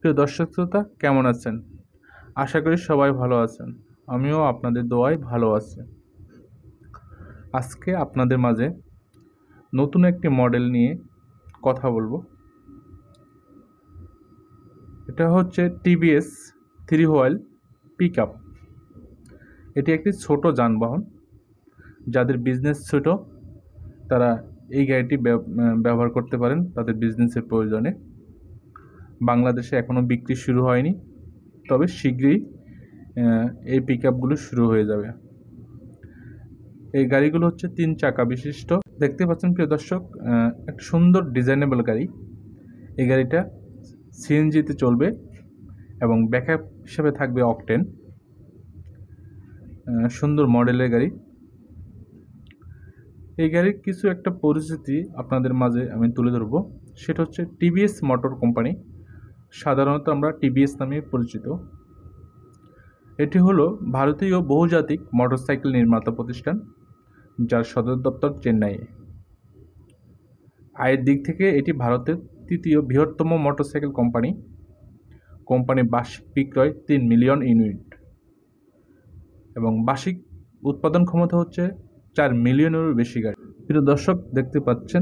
প্রিয় দর্শক শ্রোতা, কেমন আছেন? আশা করি সবাই ভালো আছেন। আমিও আপনাদের দোয়ায় ভালো আছি। আজকে আপনাদের মাঝে নতুন একটি মডেল নিয়ে কথা বলবো। এটা হচ্ছে টিভিএস 3 হুইল পিকআপ। এটি একটি ছোট যানবাহন। যাদের বিজনেস ছোট তারা এই গাড়িটি ব্যবহার করতে পারেন তাদের বিজনেসের প্রয়োজনে। বাংলাদেশে এখনও বিক্রি শুরু হয়নি, তবে শীঘ্রই এই পিকআপগুলো শুরু হয়ে যাবে। এই গাড়িগুলো হচ্ছে 3 চাকা বিশিষ্ট। দেখতে পাচ্ছেন প্রিয় দর্শক, একটা সুন্দর ডিজাইনেবল গাড়ি। এই গাড়িটা সিএনজিতে চলবে এবং ব্যাকআপ হিসেবে থাকবে অকটেন। সুন্দর মডেলের গাড়ি। এই গাড়ির কিছু একটা পরিস্থিতি আপনাদের মাঝে আমি তুলে ধরব। সেটা হচ্ছে টিভিএস মোটর কোম্পানি। সাধারণত আমরা টিভিএস নামে পরিচিত। এটি হলো ভারতীয় বহুজাতিক মোটরসাইকেল নির্মাতা প্রতিষ্ঠান, যার সদর দপ্তর চেন্নাইয়ে। আয়ের দিক থেকে এটি ভারতের তৃতীয় বৃহত্তম মোটরসাইকেল কোম্পানি। কোম্পানির বার্ষিক বিক্রয় 3 মিলিয়ন ইউনিট এবং বার্ষিক উৎপাদন ক্ষমতা হচ্ছে 4 মিলিয়নেরও বেশি গাড়ি। প্রিয় দর্শক, দেখতে পাচ্ছেন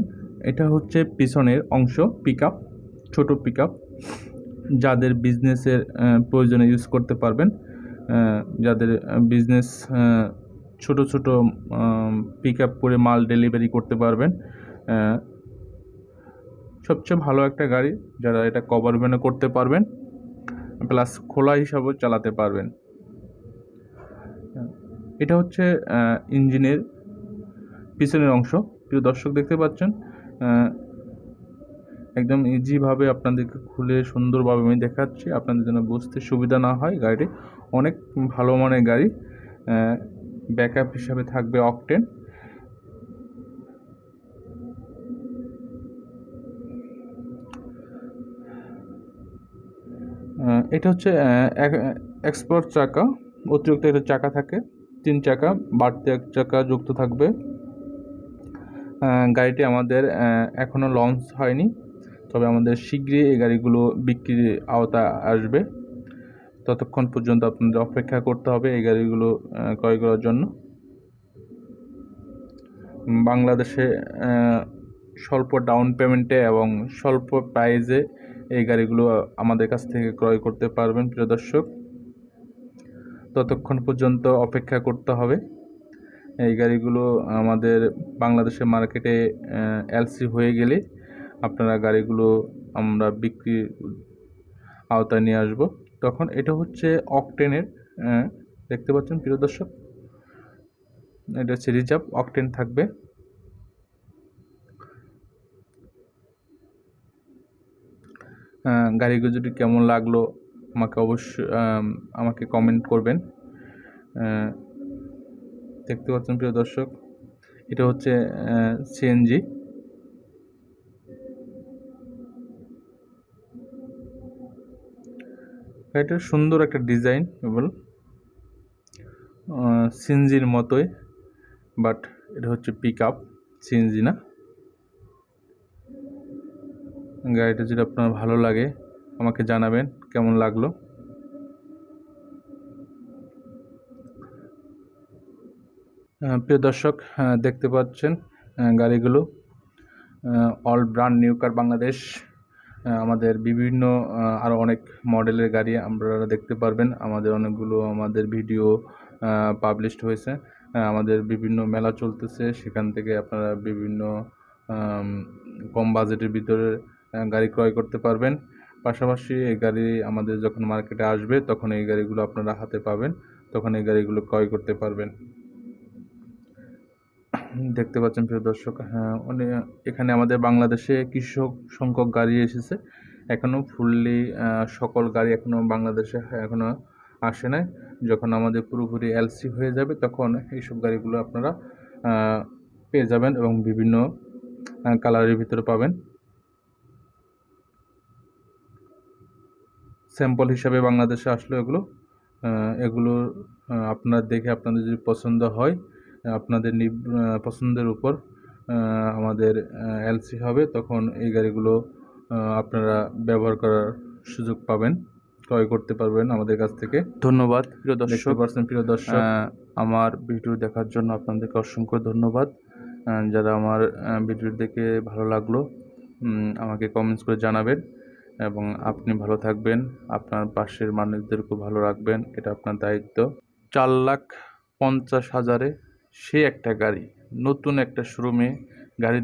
এটা হচ্ছে পিছনের অংশ, পিকআপ, ছোট পিকআপ। যাদের বিজনেসের প্রয়োজনে ইউজ করতে পারবেন, যাদের বিজনেস ছোট ছোট পিকআপ করে মাল ডেলিভারি করতে পারবেন, সবচেয়ে ভালো একটা গাড়ি। যারা এটা কভার ভ্যানে করতে পারবেন, প্লাস খোলা হিসাবেও চালাতে পারবেন। এটা হচ্ছে ইঞ্জিনের পিছনের অংশ। প্রিয় দর্শক, দেখতে পাচ্ছেন একদম ইজিভাবে আপনাদেরকে খুলে সুন্দরভাবে আমি দেখাচ্ছি, আপনাদের জন্য বুঝতে সুবিধা না হয়। গাড়িটি অনেক ভালো মানের গাড়ি। ব্যাকআপ হিসাবে থাকবে অকটেন। এটা হচ্ছে এক্সপোর্ট চাকা। অতিরিক্ত একটা চাকা থাকে, 3 চাকা, বাড়তি 1 চাকা যুক্ত থাকবে। গাড়িটি আমাদের এখনও লঞ্চ হয়নি, তবে আমাদের শীঘ্রই এই গাড়িগুলো বিক্রির আওতা আসবে। ততক্ষণ পর্যন্ত আপনাদের অপেক্ষা করতে হবে এই গাড়িগুলো ক্রয় করার জন্য। বাংলাদেশে স্বল্প ডাউন পেমেন্টে এবং স্বল্প প্রাইজে এই গাড়িগুলো আমাদের কাছ থেকে ক্রয় করতে পারবেন প্রিয় দর্শক। ততক্ষণ পর্যন্ত অপেক্ষা করতে হবে। এই গাড়িগুলো আমাদের বাংলাদেশের মার্কেটে এলসি হয়ে গেলে আপনারা গাড়িগুলো আমরা বিক্রির আওতায় নিয়ে আসব তখন। এটা হচ্ছে অকটেনের, দেখতে পাচ্ছেন প্রিয় দর্শক, এটা হচ্ছে রিজার্ভ অকটেন থাকবে। গাড়িগুলো যদি কেমন লাগলো আমাকে অবশ্যই আমাকে কমেন্ট করবেন। দেখতে পাচ্ছেন প্রিয় দর্শক, এটা হচ্ছে সিএনজি। এটার সুন্দর একটা ডিজাইন, এবং সিএনজির মতোই, বাট এটা হচ্ছে পিকআপ, সিএনজি না। গাড়িটা যদি আপনার ভালো লাগে আমাকে জানাবেন কেমন লাগলো। প্রিয় দর্শক, দেখতে পাচ্ছেন গাড়িগুলো all brand new car Bangladesh. আমাদের বিভিন্ন আরও অনেক মডেলের গাড়ি আপনারা দেখতে পারবেন। আমাদের ভিডিও পাবলিশড হয়েছে। আমাদের বিভিন্ন মেলা চলতেছে, সেখান থেকে আপনারা বিভিন্ন কম বাজেটের ভিতরে গাড়ি ক্রয় করতে পারবেন। পাশাপাশি এই গাড়ি আমাদের যখন মার্কেটে আসবে তখন এই গাড়িগুলো আপনারা হাতে পাবেন, তখন এই গাড়িগুলো ক্রয় করতে পারবেন। দেখতে পাচ্ছেন প্রিয় দর্শক, এখানে আমাদের বাংলাদেশে কিছু সংখ্যক গাড়ি এসেছে। এখনও ফুললি সকল গাড়ি এখনও বাংলাদেশে এখনও আসে নাই। যখন আমাদের পুরোপুরি এলসি হয়ে যাবে তখন এইসব গাড়িগুলো আপনারা পেয়ে যাবেন এবং বিভিন্ন কালারের ভিতরে পাবেন। স্যাম্পল হিসাবে বাংলাদেশে আসলো এগুলো আপনারা দেখে আপনাদের যদি পছন্দ হয়, আপনাদের পছন্দের উপর আমাদের এলসি হবে, তখন এই গাড়িগুলো আপনারা ব্যবহার করার সুযোগ পাবেন, ক্রয় করতে পারবেন আমাদের কাছ থেকে। ধন্যবাদ প্রিয় দেখতে দর্শক। পাচ্ছেন প্রিয় দর্শক, আমার ভিডিও দেখার জন্য আপনাদেরকে অসংখ্য ধন্যবাদ। যারা আমার ভিডিও দেখে ভালো লাগলো আমাকে কমেন্টস করে জানাবেন, এবং আপনি ভালো থাকবেন, আপনার পাশের মানুষদেরকেও ভালো রাখবেন, এটা আপনার দায়িত্ব। 4,50,000-এ সে একটা গাড়ি, নতুন একটা শোরুমে গাড়ি